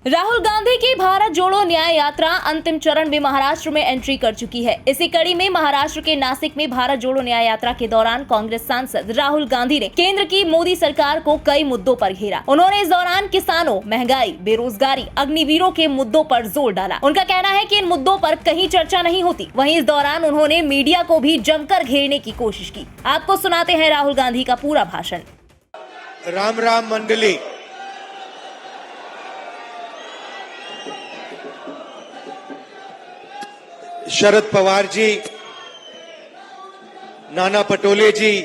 राहुल गांधी की भारत जोड़ो न्याय यात्रा अंतिम चरण में महाराष्ट्र में एंट्री कर चुकी है। इसी कड़ी में महाराष्ट्र के नासिक में भारत जोड़ो न्याय यात्रा के दौरान कांग्रेस सांसद राहुल गांधी ने केंद्र की मोदी सरकार को कई मुद्दों पर घेरा। उन्होंने इस दौरान किसानों, महंगाई, बेरोजगारी, अग्निवीरों के मुद्दों पर जोर डाला। उनका कहना है कि इन मुद्दों पर कहीं चर्चा नहीं होती। वहीं इस दौरान उन्होंने मीडिया को भी जमकर घेरने की कोशिश की। आपको सुनाते हैं राहुल गांधी का पूरा भाषण। राम राम मंडली, शरद पवार जी, नाना पटोले जी,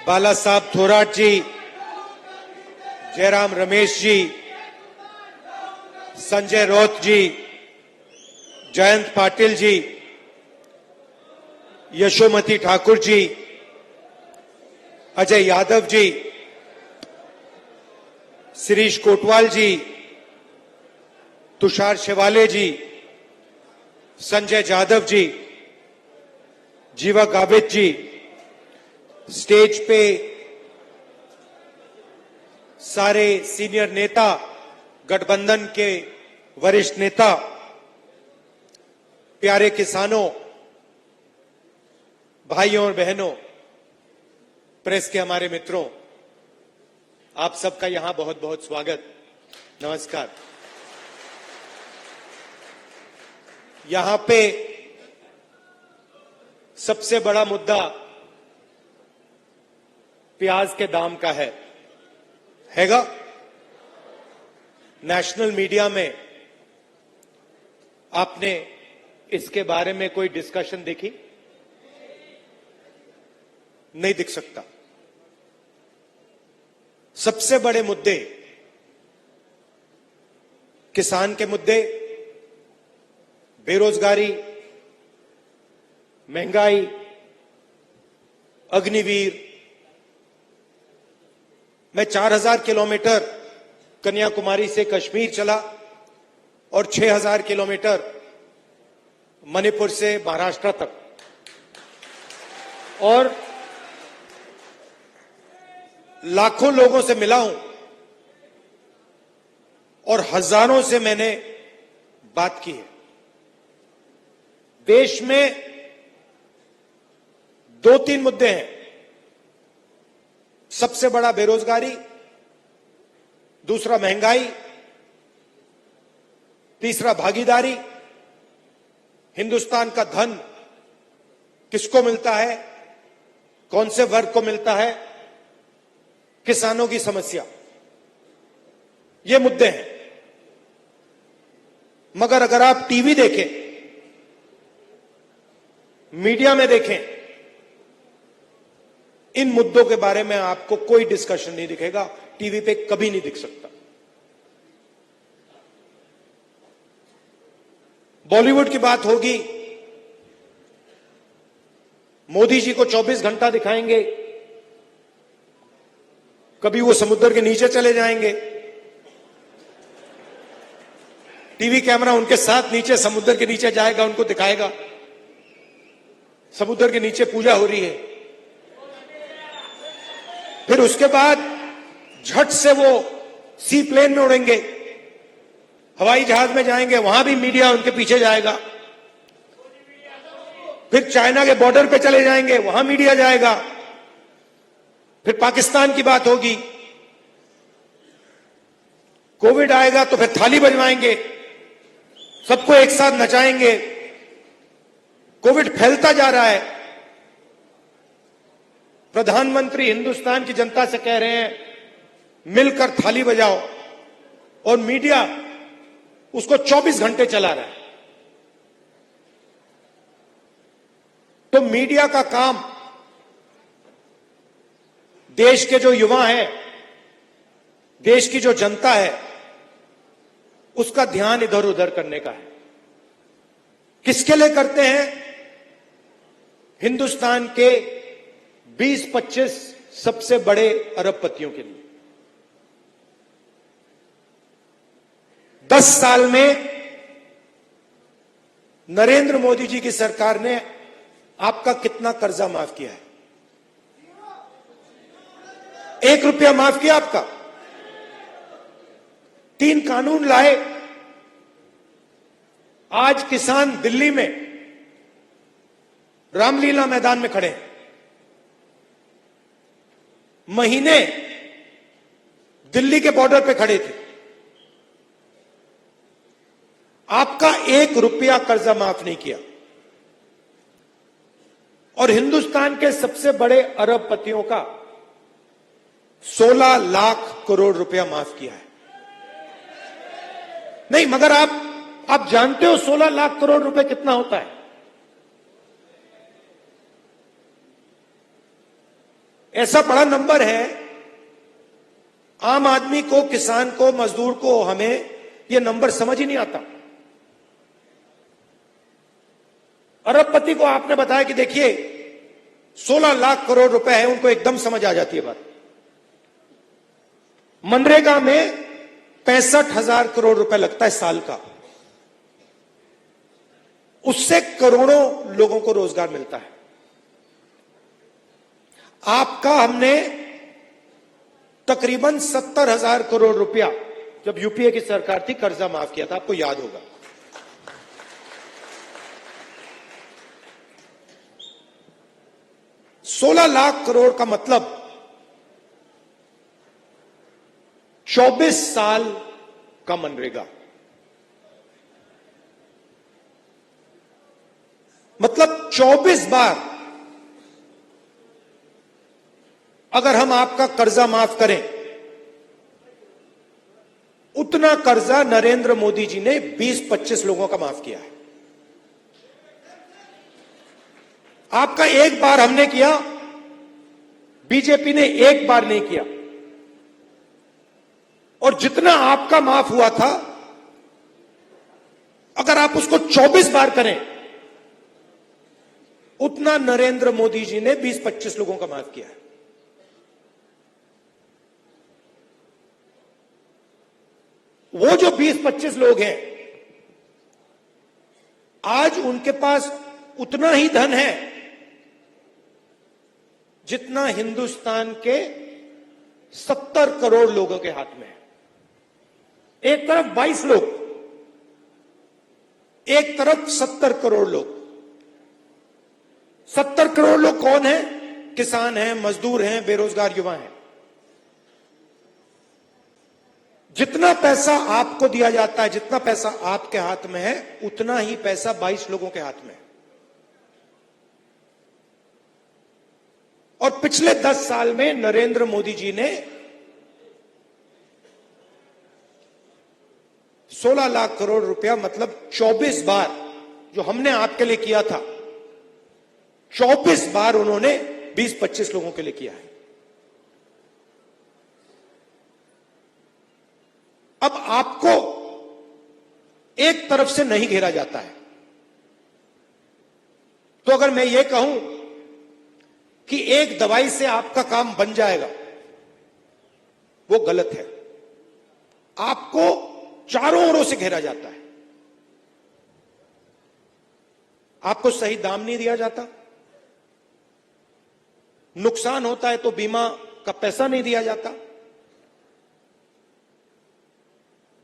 बाला साहब थोराट जी, जयराम रमेश जी, संजय राउत जी, जयंत पाटिल जी, यशोमती ठाकुर जी, अजय यादव जी, शिरीष कोटवाल जी, तुषार शेवाले जी, संजय जाधव जी, जीवा गावित जी, स्टेज पे सारे सीनियर नेता, गठबंधन के वरिष्ठ नेता, प्यारे किसानों, भाइयों और बहनों, प्रेस के हमारे मित्रों, आप सबका यहां बहुत बहुत स्वागत, नमस्कार। यहां पे सबसे बड़ा मुद्दा प्याज के दाम का हैगा। नेशनल मीडिया में आपने इसके बारे में कोई डिस्कशन देखी? नहीं दिख सकता। सबसे बड़े मुद्दे किसान के मुद्दे, बेरोजगारी, महंगाई, अग्निवीर। मैं 4000 किलोमीटर कन्याकुमारी से कश्मीर चला और 6000 किलोमीटर मणिपुर से महाराष्ट्र तक, और लाखों लोगों से मिला हूं और हजारों से मैंने बात की है। देश में 2-3 मुद्दे हैं। सबसे बड़ा बेरोजगारी, दूसरा महंगाई, तीसरा भागीदारी। हिंदुस्तान का धन किसको मिलता है, कौन से वर्ग को मिलता है, किसानों की समस्या, ये मुद्दे हैं। मगर अगर आप टीवी देखें, मीडिया में देखें, इन मुद्दों के बारे में आपको कोई डिस्कशन नहीं दिखेगा। टीवी पे कभी नहीं दिख सकता। बॉलीवुड की बात होगी, मोदी जी को 24 घंटा दिखाएंगे, कभी वो समुद्र के नीचे चले जाएंगे, टीवी कैमरा उनके साथ नीचे समुद्र के नीचे जाएगा, उनको दिखाएगा समुद्र के नीचे पूजा हो रही है। फिर उसके बाद झट से वो सी प्लेन में उड़ेंगे, हवाई जहाज में जाएंगे, वहां भी मीडिया उनके पीछे जाएगा। फिर चाइना के बॉर्डर पे चले जाएंगे, वहां मीडिया जाएगा। फिर पाकिस्तान की बात होगी, कोविड आएगा तो फिर थाली बजवाएंगे, सबको एक साथ नचाएंगे। कोविड फैलता जा रहा है। प्रधानमंत्री हिंदुस्तान की जनता से कह रहे हैं मिलकर थाली बजाओ, और मीडिया उसको 24 घंटे चला रहा है। तो मीडिया का काम देश के जो युवा हैं, देश की जो जनता है, उसका ध्यान इधर उधर करने का है। किसके लिए करते हैं? हिंदुस्तान के 20-25 सबसे बड़े अरबपतियों के लिए। 10 साल में नरेंद्र मोदी जी की सरकार ने आपका कितना कर्जा माफ किया है? 1 रुपया माफ किया आपका? 3 कानून लाए। आज किसान दिल्ली में रामलीला मैदान में खड़े हैं। महीने दिल्ली के बॉर्डर पे खड़े थे। आपका 1 रुपया कर्जा माफ नहीं किया और हिंदुस्तान के सबसे बड़े अरबपतियों का 16 लाख करोड़ रुपया माफ किया है। नहीं, मगर आप जानते हो 16 लाख करोड़ रुपए कितना होता है? ऐसा बड़ा नंबर है, आम आदमी को, किसान को, मजदूर को, हमें यह नंबर समझ ही नहीं आता। अरबपति को आपने बताया कि देखिए 16 लाख करोड़ रुपए है, उनको एकदम समझ आ जाती है बात। मनरेगा में 65,000 करोड़ रुपए लगता है साल का, उससे करोड़ों लोगों को रोजगार मिलता है। आपका हमने तकरीबन 70,000 करोड़ रुपया जब यूपीए की सरकार थी कर्जा माफ किया था, आपको याद होगा। ₹16 लाख करोड़ का मतलब 24 साल का मनरेगा, मतलब 24 बार अगर हम आपका कर्जा माफ करें, उतना कर्जा नरेंद्र मोदी जी ने 20-25 लोगों का माफ किया है। आपका 1 बार हमने किया, बीजेपी ने 1 बार नहीं किया। और जितना आपका माफ हुआ था, अगर आप उसको 24 बार करें, उतना नरेंद्र मोदी जी ने 20-25 लोगों का माफ किया है। वो जो 20-25 लोग हैं, आज उनके पास उतना ही धन है जितना हिंदुस्तान के 70 करोड़ लोगों के हाथ में है। एक तरफ 22 लोग, एक तरफ 70 करोड़ लोग। 70 करोड़ लोग कौन है? किसान हैं, मजदूर हैं, बेरोजगार युवा हैं। जितना पैसा आपको दिया जाता है, जितना पैसा आपके हाथ में है, उतना ही पैसा 22 लोगों के हाथ में है। और पिछले 10 साल में नरेंद्र मोदी जी ने 16 लाख करोड़ रुपया, मतलब 24 बार जो हमने आपके लिए किया था, 24 बार उन्होंने 20-25 लोगों के लिए किया है। अब आपको एक तरफ से नहीं घेरा जाता है। तो अगर मैं ये कहूं कि एक दवाई से आपका काम बन जाएगा, वो गलत है। आपको चारों ओरों से घेरा जाता है। आपको सही दाम नहीं दिया जाता, नुकसान होता है तो बीमा का पैसा नहीं दिया जाता,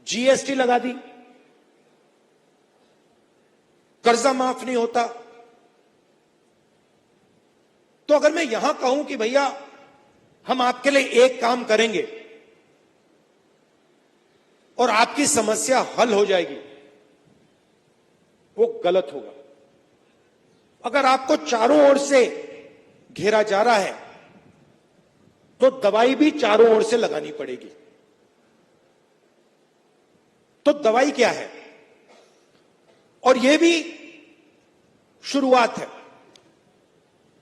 जीएसटी लगा दी, कर्जा माफ नहीं होता। तो अगर मैं यहां कहूं कि भैया हम आपके लिए एक काम करेंगे और आपकी समस्या हल हो जाएगी, वो गलत होगा। अगर आपको चारों ओर से घेरा जा रहा है तो दवाई भी चारों ओर से लगानी पड़ेगी। तो दवाई क्या है? और यह भी शुरुआत है।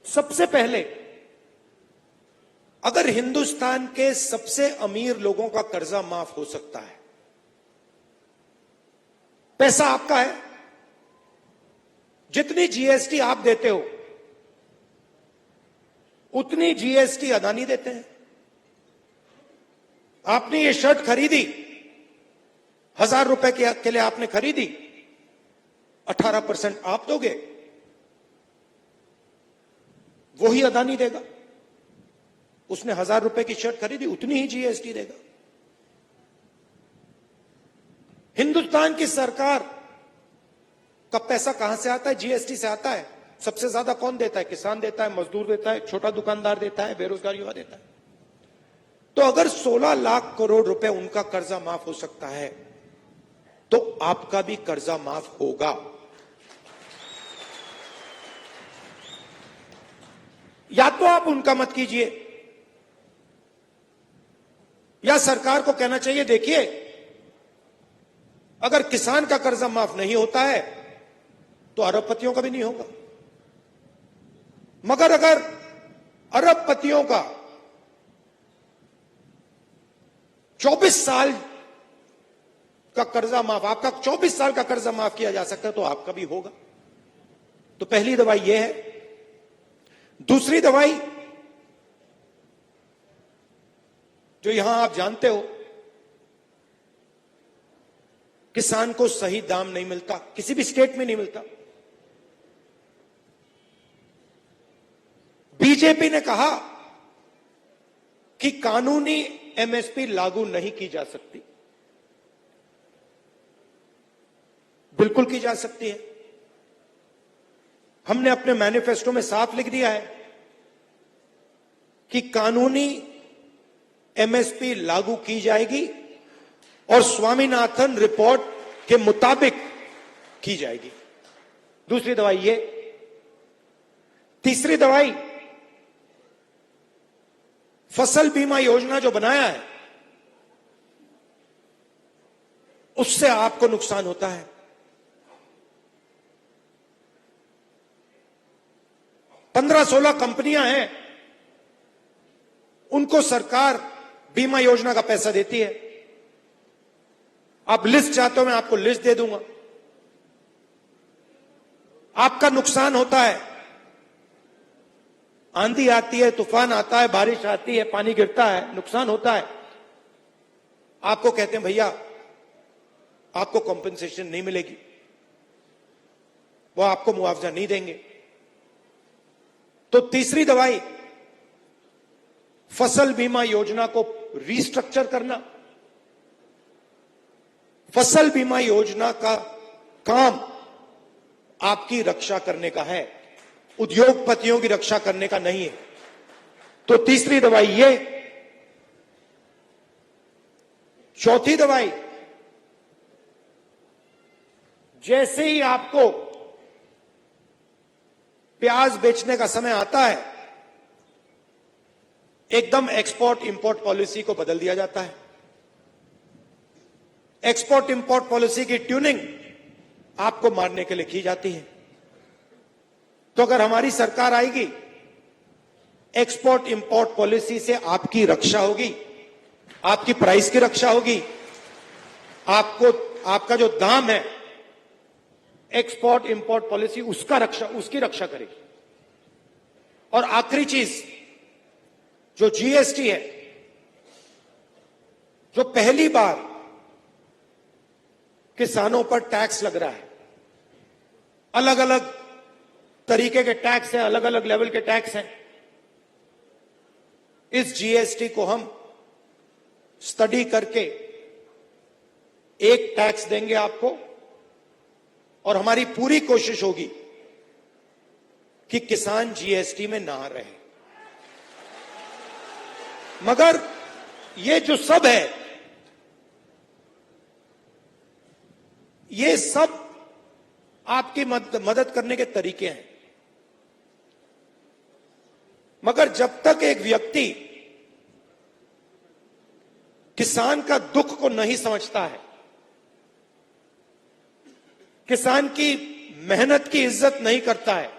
सबसे पहले अगर हिंदुस्तान के सबसे अमीर लोगों का कर्जा माफ हो सकता है, पैसा आपका है, जितनी जीएसटी आप देते हो उतनी जीएसटी अदानी देते हैं। आपने ये शर्ट खरीदी, 1000 रुपए के लिए आपने खरीदी, 18% आप दोगे, वही अदानी देगा। उसने 1000 रुपए की शर्ट खरीदी, उतनी ही जीएसटी देगा। हिंदुस्तान की सरकार का पैसा कहां से आता है? जीएसटी से आता है। सबसे ज्यादा कौन देता है? किसान देता है, मजदूर देता है, छोटा दुकानदार देता है, बेरोजगार युवा देता है। तो अगर 16 लाख करोड़ रुपए उनका कर्जा माफ हो सकता है तो आपका भी कर्जा माफ होगा। या तो आप उनका मत कीजिए, या सरकार को कहना चाहिए देखिए अगर किसान का कर्जा माफ नहीं होता है तो अरबपतियों का भी नहीं होगा। मगर अगर अरबपतियों का 24 साल का कर्जा माफ, आपका 24 साल का कर्जा माफ किया जा सकता है तो आपका भी होगा। तो पहली दवाई यह है। दूसरी दवाई जो यहां आप जानते हो, किसान को सही दाम नहीं मिलता, किसी भी स्टेट में नहीं मिलता। बीजेपी ने कहा कि कानूनी एमएसपी लागू नहीं की जा सकती। बिल्कुल की जा सकती है। हमने अपने मैनिफेस्टो में साफ लिख दिया है कि कानूनी एमएसपी लागू की जाएगी और स्वामीनाथन रिपोर्ट के मुताबिक की जाएगी। दूसरी दवाई ये। तीसरी दवाई, फसल बीमा योजना जो बनाया है उससे आपको नुकसान होता है। 15-16 कंपनियां हैं, उनको सरकार बीमा योजना का पैसा देती है। आप लिस्ट चाहते हो, मैं आपको लिस्ट दे दूंगा। आपका नुकसान होता है, आंधी आती है, तूफान आता है, बारिश आती है, पानी गिरता है, नुकसान होता है। आपको कहते हैं भैया आपको कॉम्पेंसेशन नहीं मिलेगी, वो आपको मुआवजा नहीं देंगे। तो तीसरी दवाई, फसल बीमा योजना को रीस्ट्रक्चर करना। फसल बीमा योजना का काम आपकी रक्षा करने का है, उद्योगपतियों की रक्षा करने का नहीं है। तो तीसरी दवाई ये। चौथी दवाई, जैसे ही आपको प्याज बेचने का समय आता है एकदम एक्सपोर्ट इंपोर्ट पॉलिसी को बदल दिया जाता है। एक्सपोर्ट इंपोर्ट पॉलिसी की ट्यूनिंग आपको मारने के लिए की जाती है। तो अगर हमारी सरकार आएगी, एक्सपोर्ट इंपोर्ट पॉलिसी से आपकी रक्षा होगी, आपकी प्राइस की रक्षा होगी, आपका जो दाम है एक्सपोर्ट इंपोर्ट पॉलिसी उसकी रक्षा करेगी। और आखिरी चीज जो जीएसटी है, जो पहली बार किसानों पर टैक्स लग रहा है, अलग अलग तरीके के टैक्स हैं, अलग अलग लेवल के टैक्स हैं। इस जीएसटी को हम स्टडी करके एक टैक्स देंगे आपको, और हमारी पूरी कोशिश होगी कि किसान जीएसटी में ना रहे। मगर ये जो सब है, ये सब आपकी मदद करने के तरीके हैं। मगर जब तक एक व्यक्ति किसान का दुख को नहीं समझता है, किसान की मेहनत की इज्जत नहीं करता है,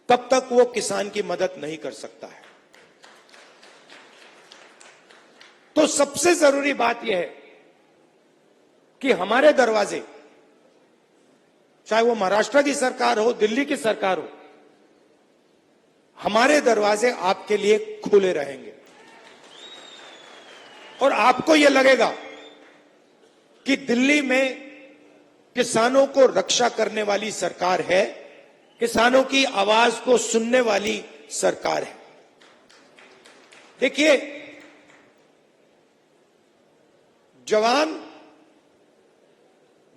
तब तक वो किसान की मदद नहीं कर सकता है। तो सबसे जरूरी बात यह है कि हमारे दरवाजे, चाहे वो महाराष्ट्र की सरकार हो, दिल्ली की सरकार हो, हमारे दरवाजे आपके लिए खुले रहेंगे। और आपको यह लगेगा कि दिल्ली में किसानों को रक्षा करने वाली सरकार है, किसानों की आवाज को सुनने वाली सरकार है। देखिए, जवान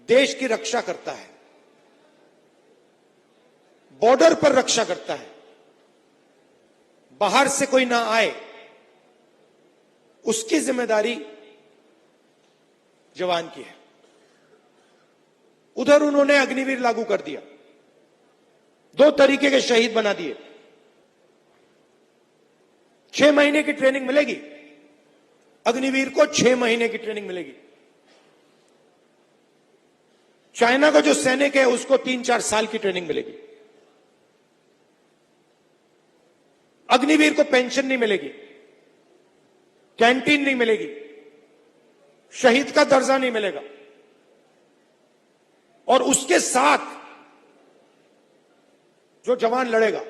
देश की रक्षा करता है, बॉर्डर पर रक्षा करता है, बाहर से कोई ना आए, उसकी जिम्मेदारी जवान की है। उधर उन्होंने अग्निवीर लागू कर दिया, 2 तरीके के शहीद बना दिए। 6 महीने की ट्रेनिंग मिलेगी, अग्निवीर को 6 महीने की ट्रेनिंग मिलेगी। चाइना का जो सैनिक है उसको 3-4 साल की ट्रेनिंग मिलेगी। अग्निवीर को पेंशन नहीं मिलेगी, कैंटीन नहीं मिलेगी, शहीद का दर्जा नहीं मिलेगा, और उसके साथ जो जवान लड़ेगा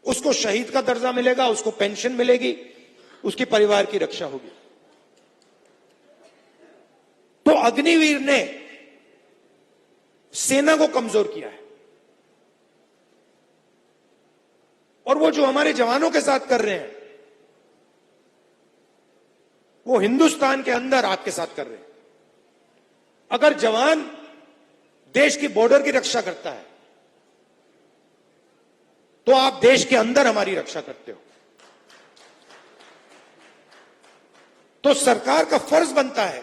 उसको शहीद का दर्जा मिलेगा, उसको पेंशन मिलेगी, उसके परिवार की रक्षा होगी। तो अग्निवीर ने सेना को कमजोर किया है, और वो जो हमारे जवानों के साथ कर रहे हैं वो हिंदुस्तान के अंदर आपके साथ कर रहे हैं। अगर जवान देश की बॉर्डर की रक्षा करता है तो आप देश के अंदर हमारी रक्षा करते हो। तो सरकार का फर्ज बनता है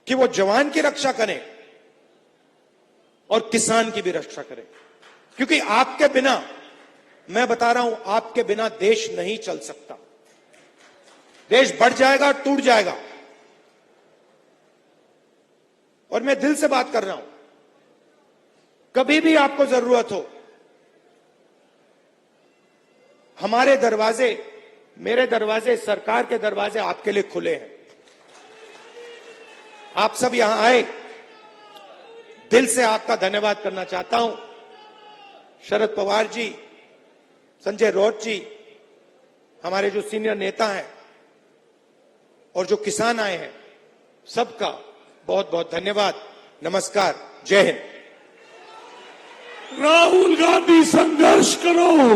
कि वो जवान की रक्षा करें और किसान की भी रक्षा करें, क्योंकि आपके बिना, मैं बता रहा हूं, आपके बिना देश नहीं चल सकता। देश बढ़ जाएगा, टूट जाएगा। और मैं दिल से बात कर रहा हूं, कभी भी आपको जरूरत हो, हमारे दरवाजे, मेरे दरवाजे, सरकार के दरवाजे आपके लिए खुले हैं। आप सब यहां आए, दिल से आपका धन्यवाद करना चाहता हूं। शरद पवार जी, संजय राउत जी, हमारे जो सीनियर नेता हैं, और जो किसान आए हैं, सबका बहुत बहुत धन्यवाद। नमस्कार, जय हिंद। राहुल गांधी संघर्ष करो।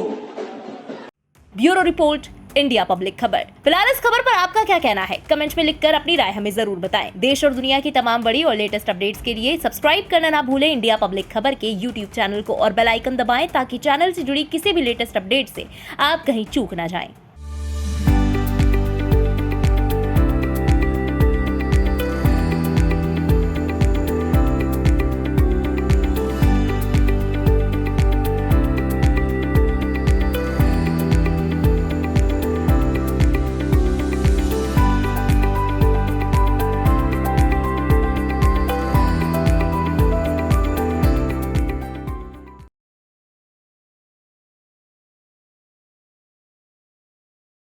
ब्यूरो रिपोर्ट, इंडिया पब्लिक खबर। फिलहाल इस खबर पर आपका क्या कहना है, कमेंट्स में लिखकर अपनी राय हमें जरूर बताएं। देश और दुनिया की तमाम बड़ी और लेटेस्ट अपडेट्स के लिए सब्सक्राइब करना ना भूलें इंडिया पब्लिक खबर के YouTube चैनल को, और बेल आइकन दबाएं ताकि चैनल से जुड़ी किसी भी लेटेस्ट अपडेट से आप कहीं चूक ना जाएं।